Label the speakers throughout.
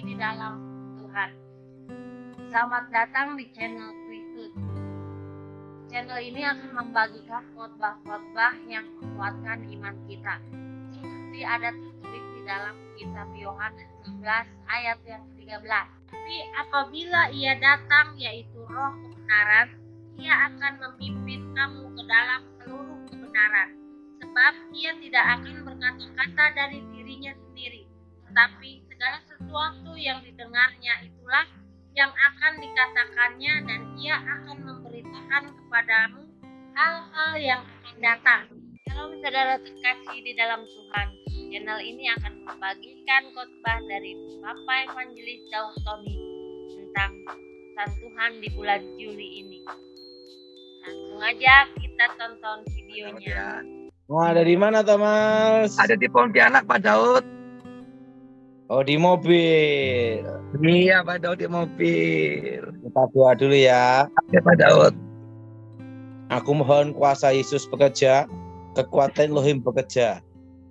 Speaker 1: terkasih di dalam Tuhan. Selamat datang di channel Kristus. Channel ini akan membagikan khotbah-khotbah yang menguatkan iman kita. Seperti ada tertulis di dalam kitab Yohanes 11 ayat yang 13. Tapi apabila ia datang, yaitu Roh kebenaran, ia akan memimpin kamu ke dalam seluruh kebenaran. Sebab ia tidak akan berkata-kata dari dirinya sendiri, tetapi segala sesuatu yang didengarnya itulah yang akan dikatakannya, dan ia akan memberitakan kepadamu hal-hal yang akan datang. Kalau saudara terkasih di dalam Tuhan, channel ini akan membagikan khotbah dari Bapak Evangelis Daud Tony tentang pesan Tuhan di bulan Juli ini. Langsung aja kita tonton videonya.
Speaker 2: Wah, dari mana Thomas?
Speaker 3: Ada di Pontianak, Pak Daud.
Speaker 2: Oh, di mobil.
Speaker 3: Iya, Pak Daud, di mobil.
Speaker 2: Kita doa dulu ya.
Speaker 3: Ya, Pak Daud.
Speaker 2: Aku mohon kuasa Yesus bekerja, kekuatan Elohim bekerja.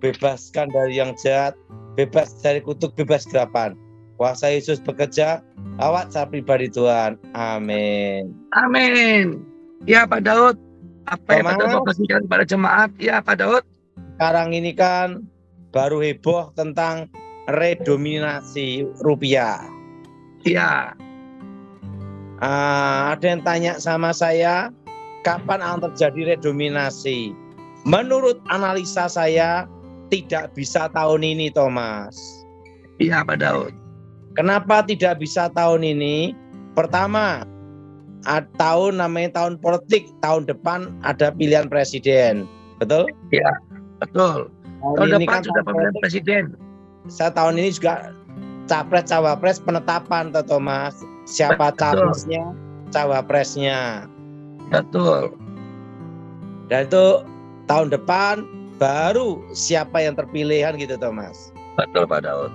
Speaker 2: Bebaskan dari yang jahat, bebas dari kutuk, bebas gerapan. Kuasa Yesus bekerja, lawat saya pribadi Tuhan. Amin.
Speaker 3: Amin. Ya, Pak Daud. Apa yang Pak
Speaker 2: Thomas,
Speaker 3: Daud mau bagikan kepada jemaat? Ya, Pak Daud.
Speaker 2: sekarang ini kan baru heboh tentang redominasi rupiah.
Speaker 3: Iya.
Speaker 2: Ada yang tanya sama saya, kapan akan terjadi redominasi? Menurut analisa saya, tidak bisa tahun ini, Thomas.
Speaker 3: Iya, Pak Daud.
Speaker 2: Kenapa tidak bisa tahun ini? Pertama, tahun namanya tahun politik, tahun depan ada pilihan presiden, betul?
Speaker 3: Iya, betul. Tahun
Speaker 2: ini
Speaker 3: depan
Speaker 2: kan
Speaker 3: sudah pemilihan presiden.
Speaker 2: Saya tahun ini juga capres cawapres penetapan, Thomas. Siapa
Speaker 3: Betul.
Speaker 2: capresnya, cawapresnya.
Speaker 3: Betul.
Speaker 2: Dan itu tahun depan baru siapa yang terpilih kan gitu, Thomas.
Speaker 3: Betul, Pak Daud.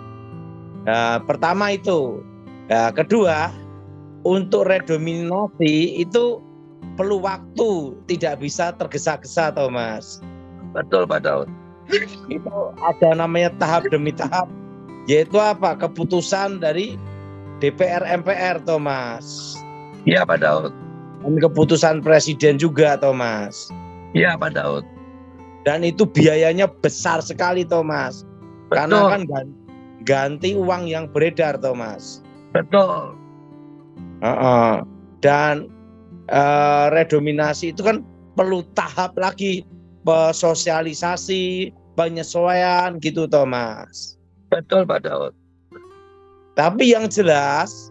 Speaker 2: Nah, pertama itu. Nah, kedua, untuk redominasi itu perlu waktu, tidak bisa tergesa-gesa, Thomas.
Speaker 3: Betul, Pak Daud.
Speaker 2: Itu ada namanya tahap demi tahap, yaitu apa? Keputusan dari DPR MPR, Thomas.
Speaker 3: Iya, Pak Daud.
Speaker 2: Dan keputusan presiden juga, Thomas.
Speaker 3: Iya, Pak Daud.
Speaker 2: Dan itu biayanya besar sekali, Thomas.
Speaker 3: Betul.
Speaker 2: Karena kan ganti uang yang beredar, Thomas.
Speaker 3: Betul.
Speaker 2: Dan redominasi itu kan perlu tahap lagi, sosialisasi, penyesuaian gitu, Thomas.
Speaker 3: Betul, Pak Daud.
Speaker 2: Tapi yang jelas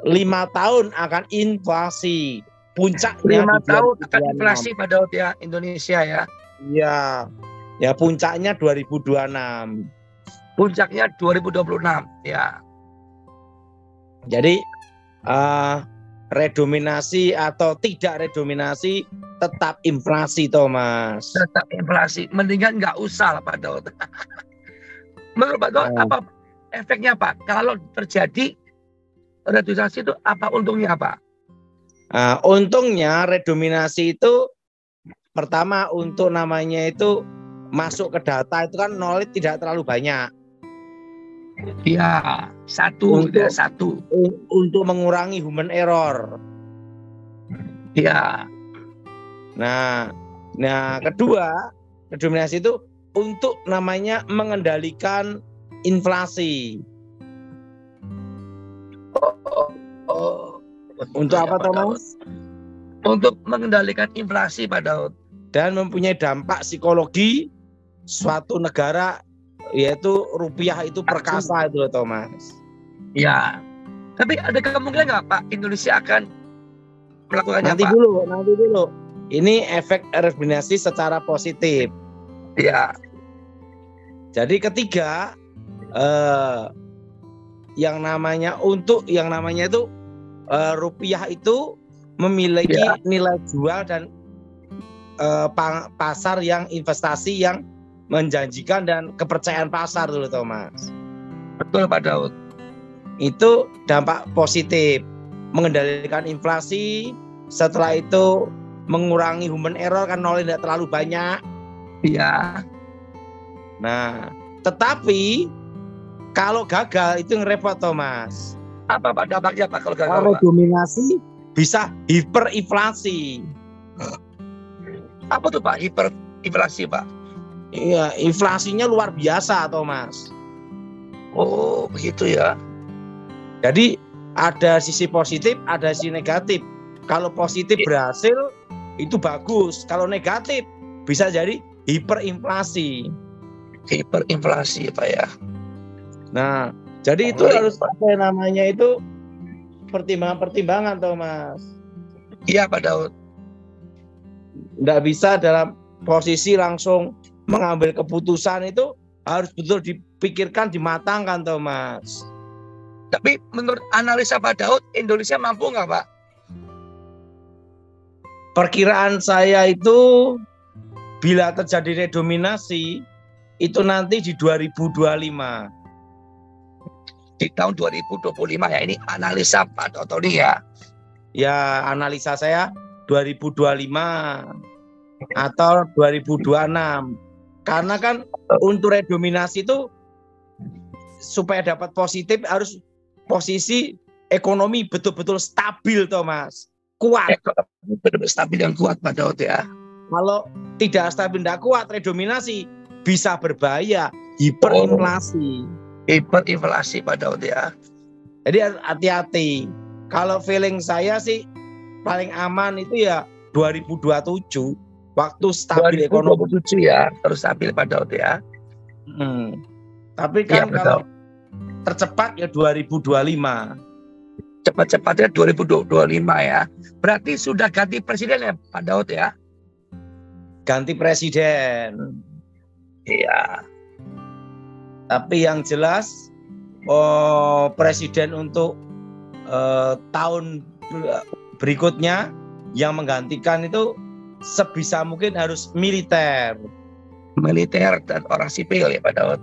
Speaker 2: 5 tahun akan inflasi. Puncaknya
Speaker 3: 5 tahun akan
Speaker 2: 2026.
Speaker 3: inflasi, Pak Daud, ya, Indonesia ya.
Speaker 2: Iya. Ya, puncaknya 2026.
Speaker 3: Puncaknya 2026, ya.
Speaker 2: Jadi redominasi atau tidak redominasi tetap inflasi, Thomas.
Speaker 3: Tetap inflasi. Mendingan nggak usah lah, Pak Daud. Menurut Pak Daud, apa efeknya, Pak? Kalau terjadi redominasi itu apa untungnya, Pak?
Speaker 2: Untungnya redominasi itu pertama untuk namanya itu masuk ke data itu kan knowledge tidak terlalu banyak.
Speaker 3: Iya, satu.
Speaker 2: Untuk mengurangi human error.
Speaker 3: Iya.
Speaker 2: Nah, kedua, redominasi itu untuk namanya mengendalikan inflasi. Untuk apa, Thomas?
Speaker 3: Untuk mengendalikan inflasi, Pak Daud.
Speaker 2: Dan mempunyai dampak psikologi suatu negara, yaitu rupiah itu perkasa itu, Thomas.
Speaker 3: Ya. Tapi ada kemungkinan nggak, Pak, Indonesia akan melakukannya,
Speaker 2: Nanti
Speaker 3: Pak?
Speaker 2: dulu. Ini efek redominasi secara positif.
Speaker 3: Ya.
Speaker 2: Jadi ketiga, yang namanya itu rupiah itu memiliki nilai jual dan pasar yang investasi yang menjanjikan dan kepercayaan pasar dulu, Thomas.
Speaker 3: Betul, Pak Daud.
Speaker 2: Itu dampak positif, mengendalikan inflasi, setelah itu mengurangi human error kan knowledge tidak terlalu banyak.
Speaker 3: Iya.
Speaker 2: Nah, tetapi Kalau gagal itu ngerepot toh Mas.
Speaker 3: Apa Pak dampaknya Pak kalau gagal
Speaker 2: Kalau
Speaker 3: Pak?
Speaker 2: dominasi bisa hiperinflasi.
Speaker 3: Apa tuh Pak hiperinflasi Pak?
Speaker 2: Iya, inflasinya luar biasa toh Mas.
Speaker 3: Oh begitu ya.
Speaker 2: Jadi ada sisi positif, ada sisi negatif. Kalau positif berhasil itu bagus. Kalau negatif bisa jadi hiperinflasi.
Speaker 3: Hiperinflasi Pak ya.
Speaker 2: Nah, jadi itu harus apa namanya itu pertimbangan-pertimbangan toh Mas.
Speaker 3: Iya Pak Daud.
Speaker 2: Nggak bisa dalam posisi langsung mengambil keputusan, itu harus betul dipikirkan, dimatangkan toh Mas.
Speaker 3: Tapi menurut analisa Pak Daud, Indonesia mampu nggak Pak?
Speaker 2: Perkiraan saya itu bila terjadi redominasi itu nanti di 2025.
Speaker 3: Di tahun 2025 ya, ini analisa Pak Tony ya.
Speaker 2: Ya, analisa saya 2025 atau 2026. Karena kan untuk redominasi itu supaya dapat positif harus posisi ekonomi betul-betul stabil toh Mas. Kuat.
Speaker 3: Benar-benar stabil dan kuat Pak Daud ya.
Speaker 2: Kalau tidak stabil, tidak kuat, redominasi bisa berbahaya, hiperinflasi.
Speaker 3: Hiperinflasi Pak Daud ya.
Speaker 2: Jadi hati-hati. Kalau feeling saya sih paling aman itu ya 2027, waktu stabil ekonomi.
Speaker 3: 2027 ya, terus stabil Pak Daud ya.
Speaker 2: Tapi kan
Speaker 3: ya,
Speaker 2: kalau tercepat ya 2025.
Speaker 3: Cepat-cepatnya 2025 ya. Berarti sudah ganti presiden ya Pak Daud ya?
Speaker 2: Ganti presiden.
Speaker 3: Iya.
Speaker 2: Tapi yang jelas presiden untuk tahun berikutnya yang menggantikan itu sebisa mungkin harus militer.
Speaker 3: Militer dan orang sipil ya Pak Daud.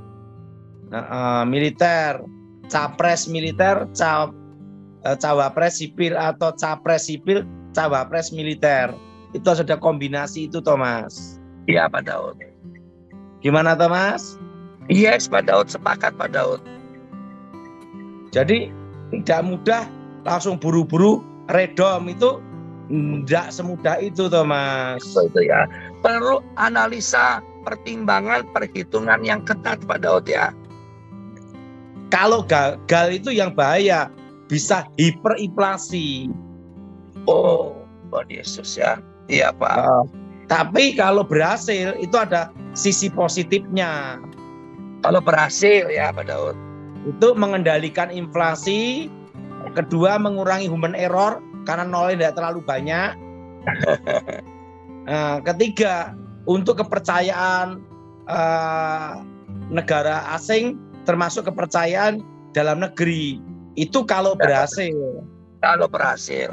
Speaker 2: Militer, capres militer, cawapres sipil atau capres sipil, cawapres militer. Itu sudah kombinasi itu Thomas.
Speaker 3: Iya Pak Daud.
Speaker 2: Gimana Thomas?
Speaker 3: Yes Pak Daud, sepakat Pak Daud.
Speaker 2: Jadi tidak mudah langsung buru-buru redom, itu tidak semudah itu Thomas.
Speaker 3: Itu ya. Perlu analisa, pertimbangan, perhitungan yang ketat Pak Daud ya.
Speaker 2: Kalau gagal itu yang bahaya, bisa hiperinflasi.
Speaker 3: Oh, Yesus ya. Iya Pak.
Speaker 2: Tapi kalau berhasil itu ada sisi positifnya.
Speaker 3: Kalau berhasil ya Pak Daud.
Speaker 2: Itu mengendalikan inflasi. Kedua, mengurangi human error karena nolnya tidak terlalu banyak. Ketiga, untuk kepercayaan negara asing termasuk kepercayaan dalam negeri. Itu kalau berhasil.
Speaker 3: Kalau berhasil.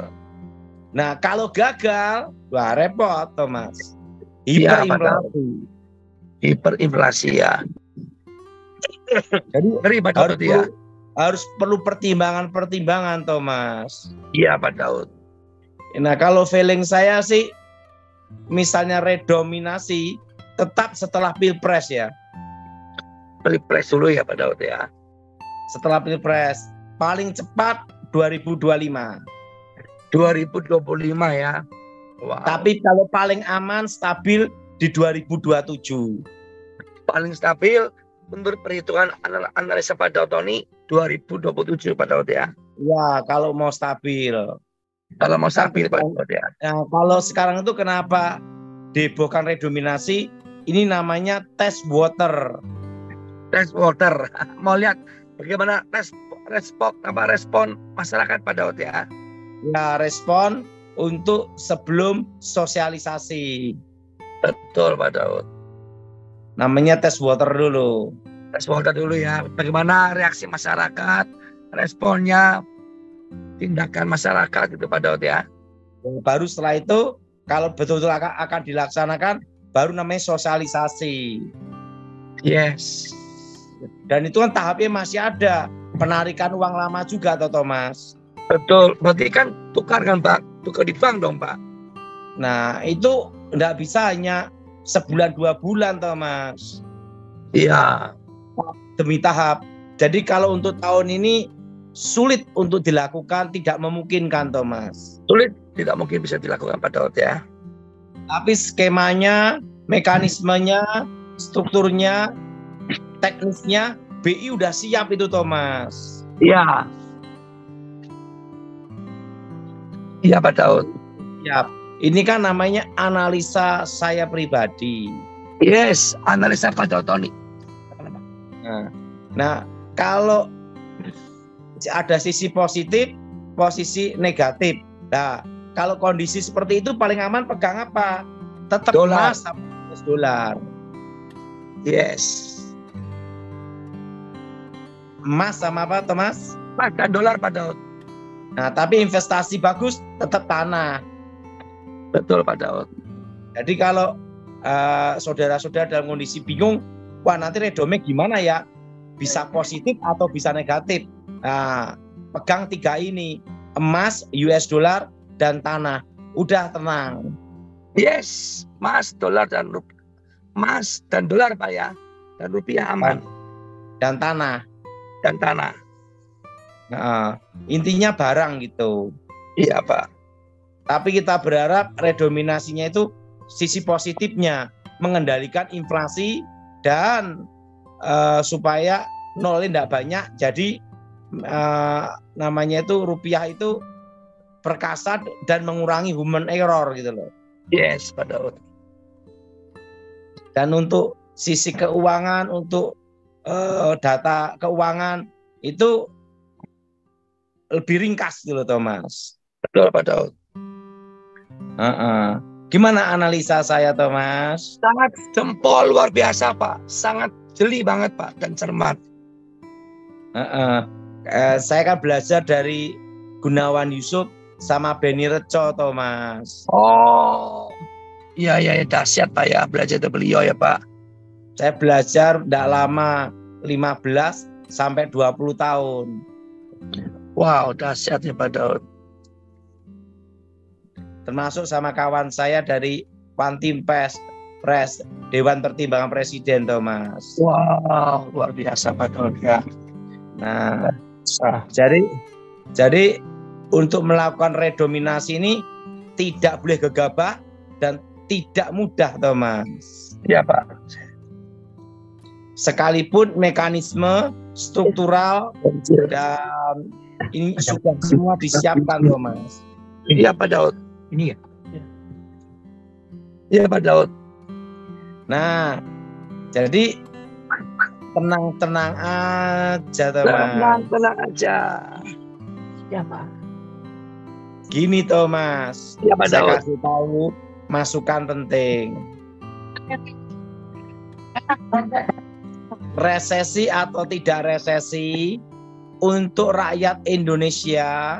Speaker 2: Nah, kalau gagal, wah repot Thomas. Hiperinflasi.
Speaker 3: Hiperinflasi ya.
Speaker 2: Jadi
Speaker 3: harus
Speaker 2: perlu pertimbangan-pertimbangan Thomas.
Speaker 3: Iya Pak Daud.
Speaker 2: Nah, kalau feeling saya sih misalnya redominasi tetap setelah Pilpres ya.
Speaker 3: Pilpres dulu ya Pak Daud ya.
Speaker 2: Setelah Pilpres paling cepat 2025.
Speaker 3: 2025 ya. Wow.
Speaker 2: Tapi kalau paling aman stabil di 2027.
Speaker 3: Paling stabil menurut perhitungan analisa Pak Daud Tony 2027 Pak Daud ya.
Speaker 2: Ya, kalau mau stabil.
Speaker 3: Kalau mau stabil Pak Daud ya.
Speaker 2: Nah, kalau sekarang itu kenapa dihebohkan redominasi? Ini namanya test water.
Speaker 3: Test water. Mau lihat bagaimana respon masyarakat Pak Daud ya.
Speaker 2: Ya, respon untuk sebelum sosialisasi.
Speaker 3: Betul Pak Daud.
Speaker 2: Namanya tes water dulu.
Speaker 3: Tes water dulu ya. Bagaimana reaksi masyarakat, responnya, tindakan masyarakat itu Pak Daud ya.
Speaker 2: Baru setelah itu kalau betul-betul akan dilaksanakan, baru namanya sosialisasi.
Speaker 3: Yes.
Speaker 2: Dan itu kan tahapnya masih ada. Penarikan uang lama juga toh Thomas.
Speaker 3: Betul, berarti kan tukar kan Pak, tukar di bank dong Pak.
Speaker 2: Nah itu nggak bisa hanya sebulan 2 bulan Thomas.
Speaker 3: Iya.
Speaker 2: Demi tahap. Jadi kalau untuk tahun ini sulit untuk dilakukan, tidak memungkinkan, Thomas.
Speaker 3: Sulit, tidak mungkin bisa dilakukan Pak Daud ya.
Speaker 2: Tapi skemanya, mekanismenya, strukturnya, teknisnya, BI udah siap itu, Thomas.
Speaker 3: Iya. Iya Pak Daud.
Speaker 2: Siap. Ini kan namanya analisa saya pribadi.
Speaker 3: Yes, analisa Pak Daud Tony.
Speaker 2: Nah, kalau ada sisi positif, posisi negatif. Nah, kalau kondisi seperti itu paling aman pegang apa? Tetap
Speaker 3: Dolar.
Speaker 2: emas sama dolar.
Speaker 3: Yes.
Speaker 2: Emas sama apa, Thomas?
Speaker 3: Emas dan dolar Pak Daud.
Speaker 2: Nah, tapi investasi bagus tetap tanah.
Speaker 3: Betul Pak Daud.
Speaker 2: Jadi kalau saudara-saudara dalam kondisi bingung, wah nanti redomnya gimana ya? Bisa positif atau bisa negatif. Nah, pegang 3 ini, emas, US dollar, dan tanah. Udah tenang.
Speaker 3: Yes, emas, dolar dan rupiah. Emas dan dolar Pak ya. Dan rupiah aman.
Speaker 2: Dan tanah.
Speaker 3: Dan tanah.
Speaker 2: Nah, intinya barang gitu.
Speaker 3: Iya Pak.
Speaker 2: Tapi kita berharap redominasinya itu sisi positifnya, mengendalikan inflasi dan supaya nolnya tidak banyak. Jadi namanya itu rupiah itu perkasa dan mengurangi human error gitu loh.
Speaker 3: Yes Pak Daud.
Speaker 2: Dan untuk sisi keuangan, untuk data keuangan itu lebih ringkas gitu loh, Thomas.
Speaker 3: Betul Pak Daud.
Speaker 2: Gimana analisa saya, Thomas?
Speaker 3: Sangat jempol, luar biasa Pak. Sangat jeli banget Pak dan cermat.
Speaker 2: Saya kan belajar dari Gunawan Yusuf sama Beni Reco, Thomas.
Speaker 3: Oh, iya dahsyat Pak ya, belajar dari beliau ya Pak.
Speaker 2: Saya belajar tidak lama, 15 sampai 20 tahun.
Speaker 3: Wow, dahsyat ya Pak Daud.
Speaker 2: Termasuk sama kawan saya dari Pantim Pres, Dewan Pertimbangan Presiden, Thomas.
Speaker 3: Wow, luar biasa Pak Daud ya.
Speaker 2: Nah, jadi untuk melakukan redominasi ini tidak boleh gegabah dan tidak mudah, Thomas.
Speaker 3: Iya Pak.
Speaker 2: Sekalipun mekanisme struktural dan ini sudah semua disiapkan, Thomas.
Speaker 3: Iya Pak Daud. Ini ya. Iya Pak Daud.
Speaker 2: Nah, jadi tenang-tenang aja, Thomas.
Speaker 3: Tenang aja. Ya Pak.
Speaker 2: Gini, Thomas.
Speaker 3: Ya Pak Daud.
Speaker 2: Saya kasih tahu masukan penting. Resesi atau tidak resesi untuk rakyat Indonesia,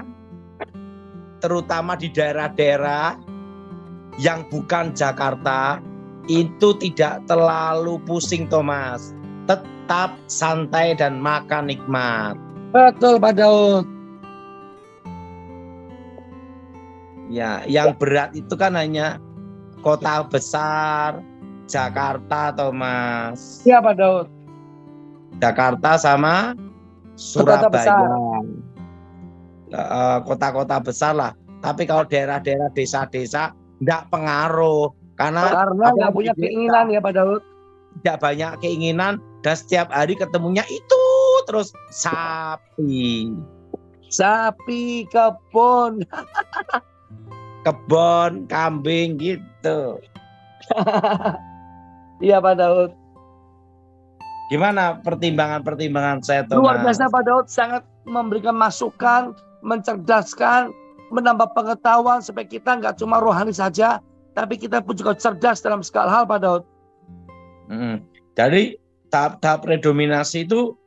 Speaker 2: terutama di daerah-daerah yang bukan Jakarta, itu tidak terlalu pusing, Thomas. Tetap santai dan makan nikmat.
Speaker 3: Betul Pak Daud.
Speaker 2: Ya, yang berat itu kan hanya kota besar, Jakarta, Thomas.
Speaker 3: Iya Pak Daud.
Speaker 2: Jakarta sama Surabaya. Kota-kota besar lah. Tapi kalau daerah-daerah desa-desa enggak pengaruh karena
Speaker 3: nggak punya keinginan ya Pak Daud.
Speaker 2: Tidak banyak keinginan dan setiap hari ketemunya itu terus sapi, kebun, kambing gitu.
Speaker 3: Iya Pak Daud.
Speaker 2: Gimana pertimbangan saya, Thomas?
Speaker 3: Luar biasa Pak Daud, sangat memberikan masukan, mencerdaskan, menambah pengetahuan supaya kita nggak cuma rohani saja, tapi kita pun juga cerdas dalam segala hal Pak Daud.
Speaker 2: Jadi tahap-tahap redominasi itu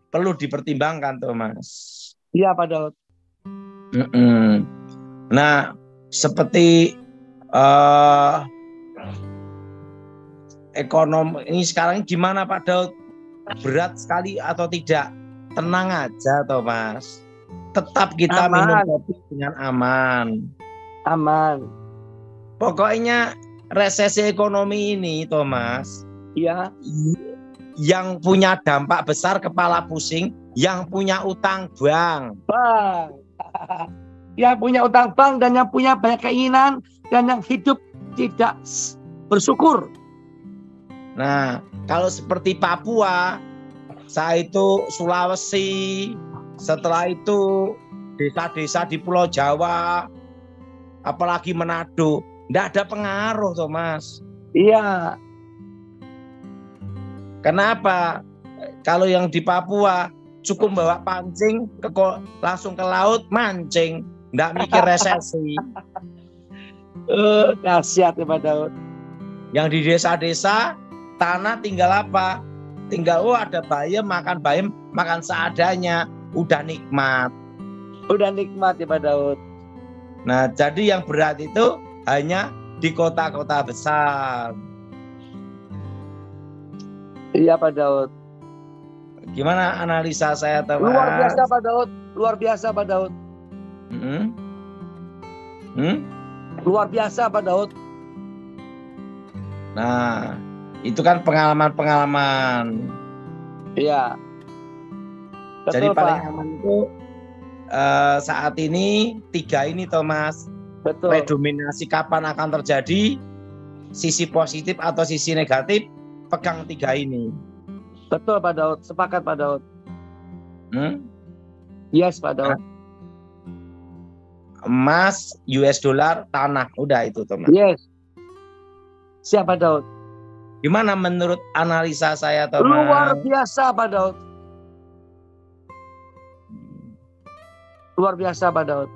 Speaker 2: perlu dipertimbangkan, Thomas.
Speaker 3: Iya Pak Daud.
Speaker 2: Nah, seperti ekonomi ini sekarang gimana Pak Daud? Berat sekali atau tidak? Tenang aja, Thomas. Tetap kita minum kopi dengan aman.
Speaker 3: Pokoknya
Speaker 2: resesi ekonomi ini, Thomas,
Speaker 3: iya,
Speaker 2: yang punya dampak besar kepala pusing, yang punya utang bank.
Speaker 3: Bang. Yang punya utang bank dan yang punya banyak keinginan dan yang hidup tidak bersyukur.
Speaker 2: Nah, kalau seperti Papua, saat itu Sulawesi, setelah itu desa-desa di Pulau Jawa, apalagi Manado, tidak ada pengaruh, Thomas.
Speaker 3: Iya.
Speaker 2: Kenapa? Kalau yang di Papua cukup bawa pancing, langsung ke laut mancing, tidak mikir resesi.
Speaker 3: Kasihat ya Pak Daud.
Speaker 2: Yang di desa-desa tanah tinggal apa? Tinggal ada bayam, makan seadanya, udah nikmat.
Speaker 3: Udah nikmat ya Pak Daud.
Speaker 2: Nah, jadi yang berat itu hanya di kota-kota besar.
Speaker 3: Iya Pak Daud.
Speaker 2: Gimana analisa saya, Thomas?
Speaker 3: Luar biasa Pak Daud. Luar biasa Pak Daud. Luar biasa Pak Daud.
Speaker 2: Nah, itu kan pengalaman-pengalaman.
Speaker 3: Iya.
Speaker 2: Jadi
Speaker 3: Betul,
Speaker 2: paling
Speaker 3: Pak.
Speaker 2: aman itu saat ini 3 ini, Thomas.
Speaker 3: Betul.
Speaker 2: Predominasi kapan akan terjadi, sisi positif atau sisi negatif, pegang 3 ini.
Speaker 3: Betul Pak Daud. Sepakat Pak Daud. Yes Pak Daud.
Speaker 2: Emas, US dollar, tanah, udah itu, Thomas.
Speaker 3: Yes. Siapa Daud?
Speaker 2: Gimana menurut analisa saya, Thomas?
Speaker 3: Luar biasa Pak Daud. Luar biasa Pak Daud.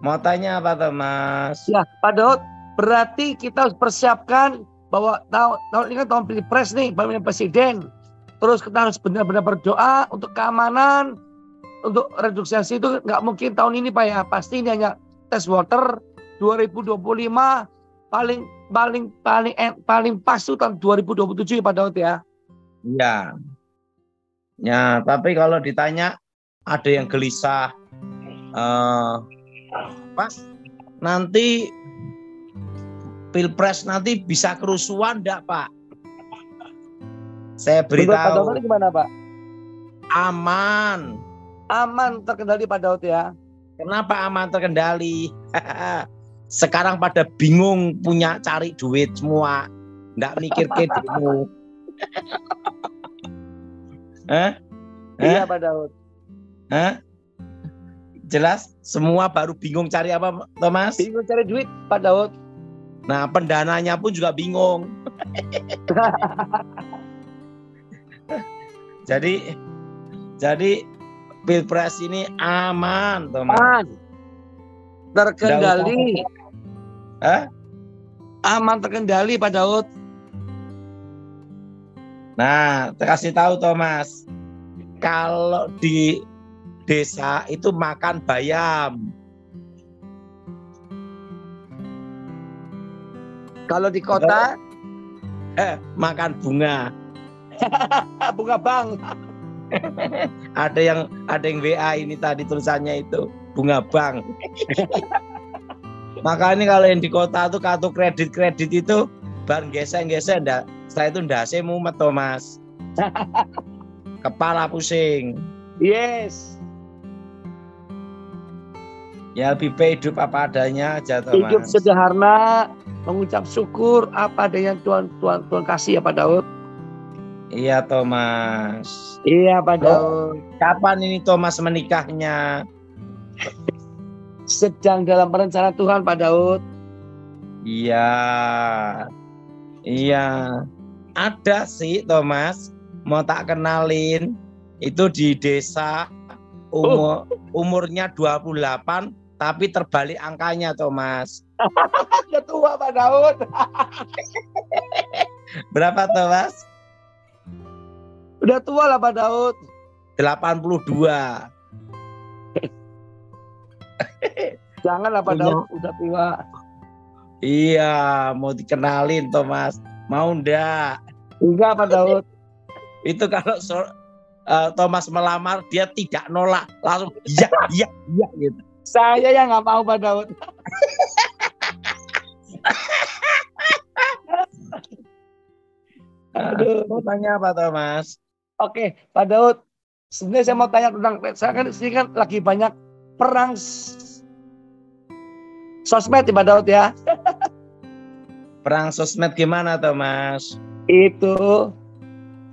Speaker 2: Mau tanya apa, Thomas?
Speaker 3: Ya Pak Daud, berarti kita harus persiapkan bahwa tahun ini kan tahun pilpres nih, pemilihan presiden. Terus kita harus benar-benar berdoa untuk keamanan, untuk reduksi itu nggak mungkin tahun ini Pak ya. Pasti ini hanya tes water 2025, paling pas itu tahun 2027 ya Pak Daud ya.
Speaker 2: Iya. Ya, tapi kalau ditanya ada yang gelisah, Pas nanti pilpres nanti bisa kerusuhan enggak, Pak? Saya beritahu.
Speaker 3: Pak gimana, Pak?
Speaker 2: Aman.
Speaker 3: Aman terkendali Pak Daud ya.
Speaker 2: Kenapa aman terkendali? Sekarang pada bingung punya cari duit semua. Enggak mikir ke demo.
Speaker 3: Iya Pak Daud.
Speaker 2: Jelas semua baru bingung cari apa, Thomas?
Speaker 3: Bingung cari duit Pak Daud.
Speaker 2: Nah, pendananya pun juga bingung. Jadi pilpres ini aman, Thomas.
Speaker 3: Aman. Terkendali. Aman terkendali Pak Daud.
Speaker 2: Nah, kasih tahu Thomas. Kalau di desa itu makan bayam.
Speaker 3: Kalau di kota
Speaker 2: makan bunga.
Speaker 3: Bunga bang.
Speaker 2: Ada yang WA ini tadi tulisannya itu bunga bank. Makanya kalau yang di kota tuh kartu kredit itu bar gesek-gesek setelah itu ndase mumet, Thomas. Kepala pusing.
Speaker 3: Yes.
Speaker 2: Ya lebih baik hidup apa adanya aja, Thomas.
Speaker 3: Hidup sederhana, mengucap syukur apa adanya Tuhan kasih ya Pak Daud.
Speaker 2: Iya, Thomas.
Speaker 3: Iya Pak Daud.
Speaker 2: Kapan ini Thomas menikahnya?
Speaker 3: Sedang dalam perencanaan Tuhan Pak Daud.
Speaker 2: Iya. Ada sih Thomas, mau tak kenalin, itu di desa umurnya 28 tapi terbalik angkanya, Thomas.
Speaker 3: Udah tua Pak Daud.
Speaker 2: Berapa, Thomas?
Speaker 3: Udah tua lah Pak Daud.
Speaker 2: 82.
Speaker 3: Janganlah Pak Daud, udah tua.
Speaker 2: Iya, mau dikenalin, Thomas. Mau ndak?
Speaker 3: Enggak Pak Daud.
Speaker 2: Itu kalau Thomas melamar, dia tidak nolak, langsung iya gitu.
Speaker 3: Saya yang nggak mau Pak Daud. Aduh.
Speaker 2: Mau tanya apa Thomas?
Speaker 3: Oke, Pak Daud. Sebenarnya saya mau tanya tentang, saya kan di sini kan lagi banyak perang sosmed ya Pak Daud ya.
Speaker 2: Perang sosmed gimana Thomas?
Speaker 3: Itu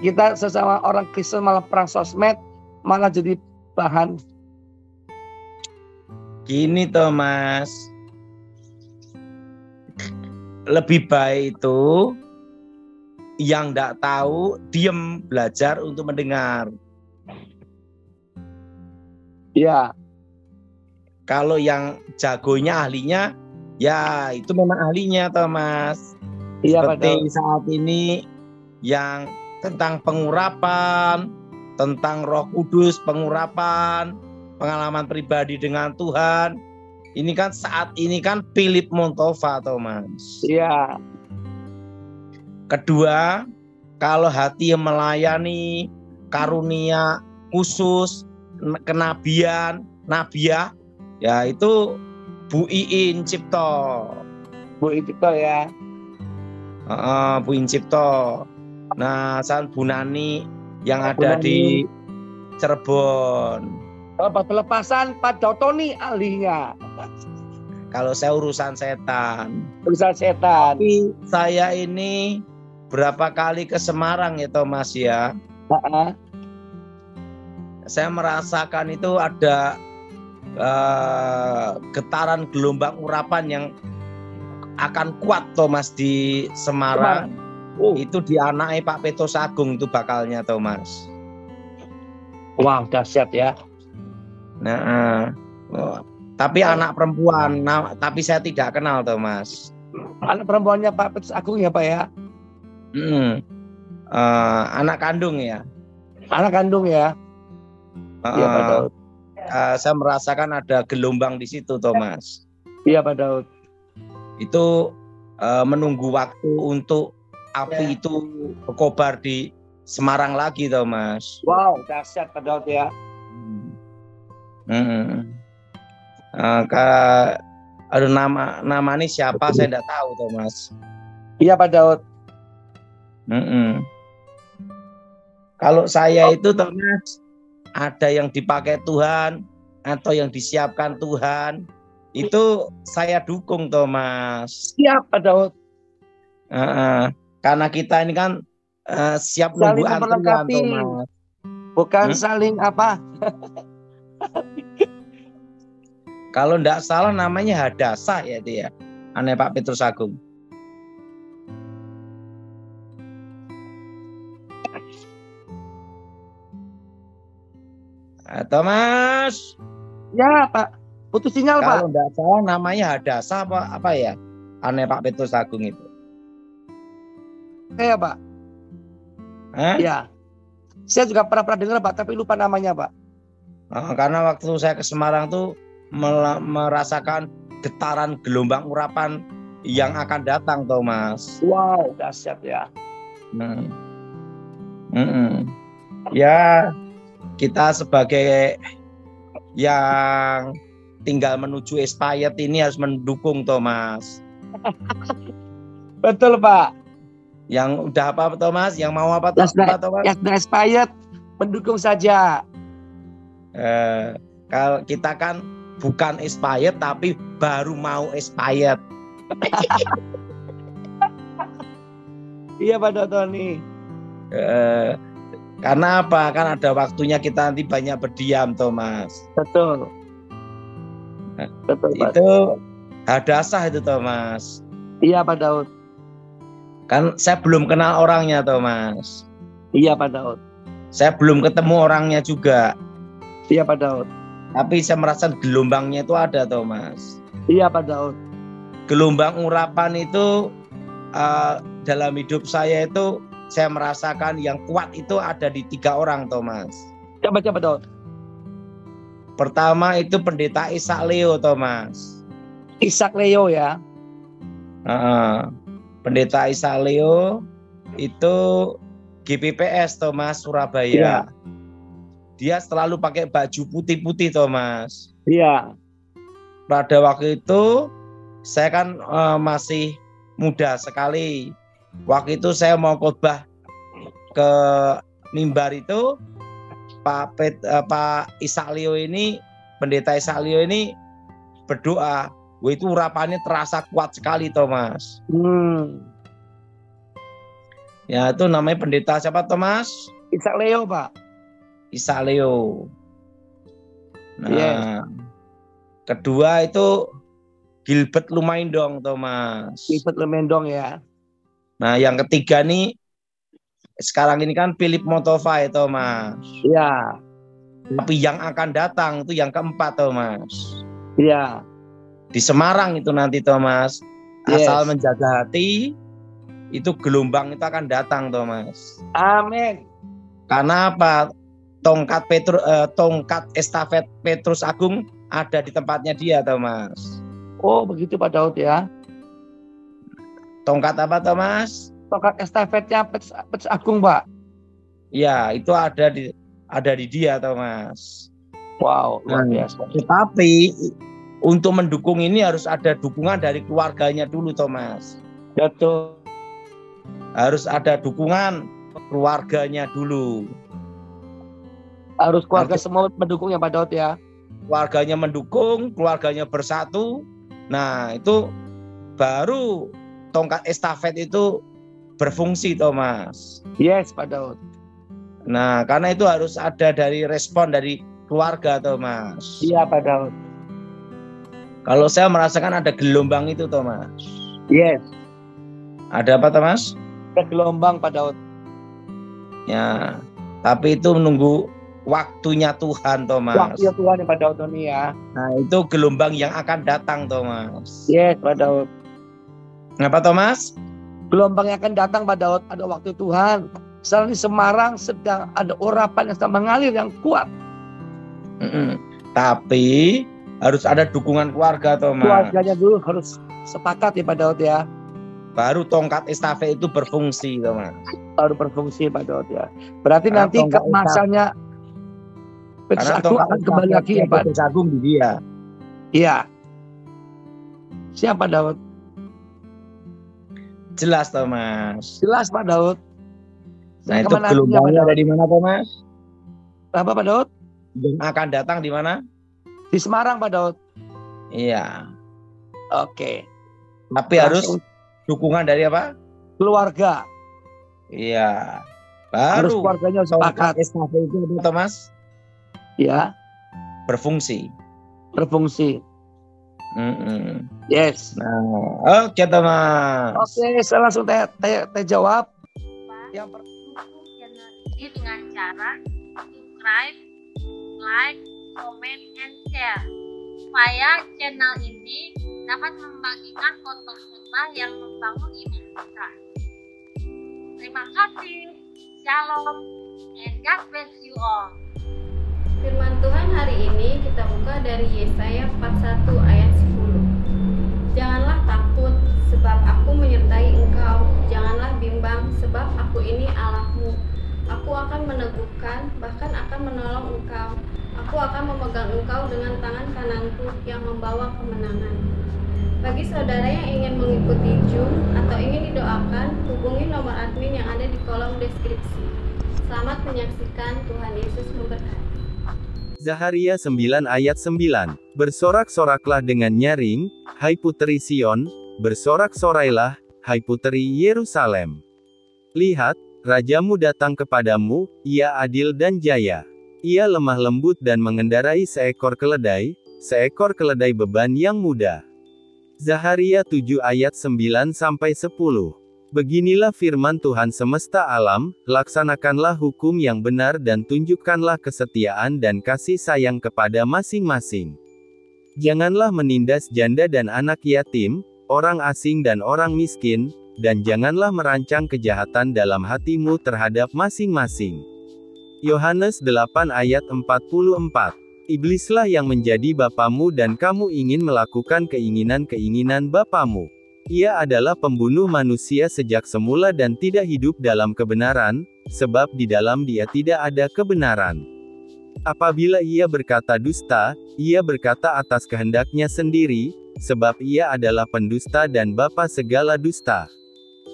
Speaker 3: kita sesama orang Kristen malah perang sosmed, malah jadi bahan.
Speaker 2: Gini Thomas, lebih baik itu yang tidak tahu diem, belajar untuk mendengar.
Speaker 3: Iya.
Speaker 2: Kalau yang jagonya ahlinya, ya itu memang ahlinya Thomas.
Speaker 3: Iya Pak
Speaker 2: Seperti
Speaker 3: Daud.
Speaker 2: saat ini yang tentang pengurapan, tentang Roh Kudus, pengurapan, pengalaman pribadi dengan Tuhan. Ini kan saat ini kan Philip Montova Thomas.
Speaker 3: Iya.
Speaker 2: Kedua, kalau hati yang melayani, karunia khusus, kenabian, nabiah, ya itu Bu Iin Cipto.
Speaker 3: Bu Itito ya.
Speaker 2: Bu Iin Cipto. Nah, San Bu Nani yang
Speaker 3: Bu
Speaker 2: ada
Speaker 3: Nani.
Speaker 2: di Cirebon.
Speaker 3: Kalau pelepasan Pak Dautoni ahlinya.
Speaker 2: Kalau saya urusan setan.
Speaker 3: Urusan setan.
Speaker 2: Tapi saya ini berapa kali ke Semarang ya Thomas ya. Saya merasakan itu ada getaran gelombang urapan yang akan kuat Thomas di Semarang. Itu dianai Pak Petrus Agung itu bakalnya Thomas.
Speaker 3: Wow, dahsyat ya.
Speaker 2: Nah, tapi anak perempuan, tapi saya tidak kenal Thomas.
Speaker 3: Anak perempuannya Pak Petrus Agung ya Pak ya.
Speaker 2: Anak kandung ya.
Speaker 3: Anak kandung ya. Iya Pak Daud.
Speaker 2: Saya merasakan ada gelombang di situ Thomas.
Speaker 3: Iya Pak Daud.
Speaker 2: Itu menunggu waktu untuk api itu berkobar di Semarang lagi Thomas.
Speaker 3: Wow, dahsyat Pak Daud ya.
Speaker 2: Aduh, nama ini siapa saya tidak tahu Thomas.
Speaker 3: Iya Pak Daud.
Speaker 2: Kalau saya itu Thomas, ada yang dipakai Tuhan atau yang disiapkan Tuhan, itu saya dukung Thomas.
Speaker 3: Siap Pak Daud.
Speaker 2: Karena kita ini kan siap
Speaker 3: Saling
Speaker 2: nunggu antrian
Speaker 3: memperlengkapi.
Speaker 2: Thomas.
Speaker 3: Bukan saling apa?
Speaker 2: Kalau tidak salah namanya Hadasah ya dia, aneh Pak Petrus Agung. Thomas.
Speaker 3: Ya Pak, putus sinyal Pak.
Speaker 2: Kalau tidak salah namanya Hadasah apa ya, aneh Pak Petrus Agung itu.
Speaker 3: Iya Pak. Ya. Saya juga pernah dengar Pak, tapi lupa namanya Pak.
Speaker 2: Karena waktu saya ke Semarang tuh merasakan getaran gelombang urapan yang akan datang Thomas.
Speaker 3: Wow, dahsyat ya.
Speaker 2: Ya, kita sebagai yang tinggal menuju expired ini harus mendukung Thomas.
Speaker 3: Betul Pak.
Speaker 2: Yang udah apa Thomas? Yang mau apa Thomas?
Speaker 3: Yang sudah expired mendukung saja.
Speaker 2: Kalau kita kan bukan expired tapi baru mau expired.
Speaker 3: Iya Pak Dotoni.
Speaker 2: Karena apa? Kan ada waktunya kita nanti banyak berdiam Thomas.
Speaker 3: Betul. Betul Pak.
Speaker 2: Itu Hadasah itu Thomas.
Speaker 3: Iya Pak Daud.
Speaker 2: Kan saya belum kenal orangnya Thomas.
Speaker 3: Iya Pak Daud.
Speaker 2: Saya belum ketemu orangnya juga.
Speaker 3: Iya Pak Daud.
Speaker 2: Tapi saya merasa gelombangnya itu ada Thomas.
Speaker 3: Iya Pak Daud.
Speaker 2: Gelombang urapan itu dalam hidup saya itu saya merasakan yang kuat itu ada di 3 orang Thomas.
Speaker 3: Coba Daud.
Speaker 2: Pertama itu Pendeta Ishak Leo Thomas.
Speaker 3: Ishak Leo ya.
Speaker 2: Pendeta Ishak Leo itu GPPS Thomas Surabaya.
Speaker 3: Iya.
Speaker 2: Dia selalu pakai baju putih-putih Thomas.
Speaker 3: Iya.
Speaker 2: Pada waktu itu saya kan masih muda sekali. Waktu itu saya mau khotbah ke mimbar itu Pak Isaklio ini, pendeta Isaklio ini berdoa. Wah, itu urapannya terasa kuat sekali Thomas. Ya, itu namanya pendeta siapa Thomas?
Speaker 3: Isaklio, Pak.
Speaker 2: Isaklio. Nah,
Speaker 3: Yes.
Speaker 2: kedua itu Gilbert Lumaindong Thomas.
Speaker 3: Gilbert Lumaindong ya.
Speaker 2: Nah, yang ketiga nih sekarang ini kan Philip Motovai Thomas.
Speaker 3: Iya.
Speaker 2: Tapi yang akan datang itu yang keempat Thomas.
Speaker 3: Iya.
Speaker 2: Di Semarang itu nanti Thomas.
Speaker 3: Yes.
Speaker 2: Asal menjaga hati, itu gelombang itu akan datang Thomas.
Speaker 3: Amin.
Speaker 2: Karena apa? Tongkat estafet Petrus Agung ada di tempatnya dia Thomas.
Speaker 3: Oh, begitu Pak Daud ya.
Speaker 2: Tongkat apa Thomas?
Speaker 3: Tongkat estafetnya Petrus Agung, Pak.
Speaker 2: Ya, itu ada di dia Thomas.
Speaker 3: Wow, luar biasa.
Speaker 2: Tetapi untuk mendukung ini harus ada dukungan dari keluarganya dulu Thomas.
Speaker 3: Betul.
Speaker 2: Harus ada dukungan keluarganya dulu.
Speaker 3: Harus keluarga semua mendukung ya Pak Daud ya.
Speaker 2: Keluarganya mendukung, keluarganya bersatu. Nah, itu baru tongkat estafet itu berfungsi Thomas.
Speaker 3: Yes Pak Daud.
Speaker 2: Nah, karena itu harus ada dari respon dari keluarga Thomas.
Speaker 3: Iya Pak Daud.
Speaker 2: Kalau saya merasakan ada gelombang itu Thomas.
Speaker 3: Yes.
Speaker 2: Ada apa Thomas?
Speaker 3: Ada gelombang Pak Daud.
Speaker 2: Ya, tapi itu menunggu waktunya Tuhan Thomas.
Speaker 3: Waktunya Tuhan ya Pak Daud ini ya.
Speaker 2: Nah, itu gelombang yang akan datang Thomas.
Speaker 3: Yes Pak Daud.
Speaker 2: Kenapa Thomas?
Speaker 3: Gelombang yang akan datang Pak Daud, ada waktu Tuhan. Sekarang di Semarang sedang ada urapan yang sedang mengalir yang kuat.
Speaker 2: Tapi harus ada dukungan keluarga Thomas.
Speaker 3: Keluarganya dulu harus sepakat ya Pak Daud ya.
Speaker 2: Baru tongkat estafet itu berfungsi Thomas.
Speaker 3: Baru berfungsi Pak Daud ya. Berarti
Speaker 2: Karena
Speaker 3: nanti
Speaker 2: tongkat
Speaker 3: masanya Petrus
Speaker 2: Karena
Speaker 3: Agung
Speaker 2: tongkat
Speaker 3: akan kembali lagi ya Pak.
Speaker 2: Petrus Agung di dia.
Speaker 3: Iya. Siapa Daud?
Speaker 2: Jelas Thomas.
Speaker 3: Jelas Pak Daud.
Speaker 2: Nah, itu
Speaker 3: Kemana artinya, Pak
Speaker 2: gelombangnya
Speaker 3: Daud?
Speaker 2: ada di mana Thomas?
Speaker 3: Apa Pak Daud?
Speaker 2: Yang akan datang di mana?
Speaker 3: Di Semarang Pak Daud.
Speaker 2: Iya.
Speaker 3: Oke.
Speaker 2: Tapi harus dukungan dari apa?
Speaker 3: Keluarga.
Speaker 2: Iya.
Speaker 3: Harus
Speaker 2: Baru
Speaker 3: keluarganya
Speaker 2: tongkat
Speaker 3: sepakat.
Speaker 2: estafet itu Thomas
Speaker 3: Ya,
Speaker 2: berfungsi.
Speaker 3: berfungsi. Yes.
Speaker 2: Nah, oke Thomas.
Speaker 3: Oke, saya langsung tanya jawab. Yang
Speaker 1: Dukung channel ini dengan cara subscribe, like, comment, and share supaya channel ini dapat membagikan khotbah-khotbah yang membangun iman kita. Terima kasih. Shalom and God bless you all.
Speaker 4: Firman Tuhan hari ini kita buka dari Yesaya 41 ayat 10. Janganlah takut sebab aku menyertai engkau, janganlah bimbang sebab aku ini Allahmu. Aku akan meneguhkan, bahkan akan menolong engkau. Aku akan memegang engkau dengan tangan kananku yang membawa kemenangan. Bagi saudara yang ingin mengikuti Zoom atau ingin didoakan, hubungi nomor admin yang ada di kolom deskripsi. Selamat menyaksikan, Tuhan Yesus memberkati.
Speaker 5: Zaharia 9 ayat 9. Bersorak-soraklah dengan nyaring, hai puteri Sion, bersorak-sorailah, hai puteri Yerusalem. Lihat, rajamu datang kepadamu, ia adil dan jaya. Ia lemah lembut dan mengendarai seekor keledai beban yang mudah. Zaharia 7 ayat 9-10. Beginilah firman Tuhan semesta alam, laksanakanlah hukum yang benar dan tunjukkanlah kesetiaan dan kasih sayang kepada masing-masing. Janganlah menindas janda dan anak yatim, orang asing dan orang miskin, dan janganlah merancang kejahatan dalam hatimu terhadap masing-masing. Yohanes 8 ayat 44. Iblislah yang menjadi bapamu dan kamu ingin melakukan keinginan-keinginan bapamu. Ia adalah pembunuh manusia sejak semula dan tidak hidup dalam kebenaran, sebab di dalam dia tidak ada kebenaran. Apabila ia berkata dusta, ia berkata atas kehendaknya sendiri, sebab ia adalah pendusta dan bapa segala dusta.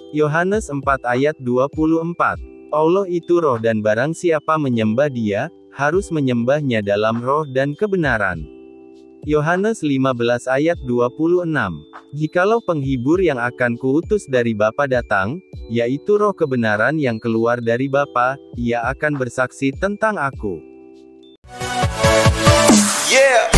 Speaker 5: Yohanes 4 ayat 24. Allah itu roh dan barang siapa menyembah Dia, harus menyembahnya dalam roh dan kebenaran. Yohanes 15 ayat 26. Jikalau penghibur yang akan kuutus dari Bapa datang, yaitu roh kebenaran yang keluar dari Bapa, ia akan bersaksi tentang aku.
Speaker 6: Yeah.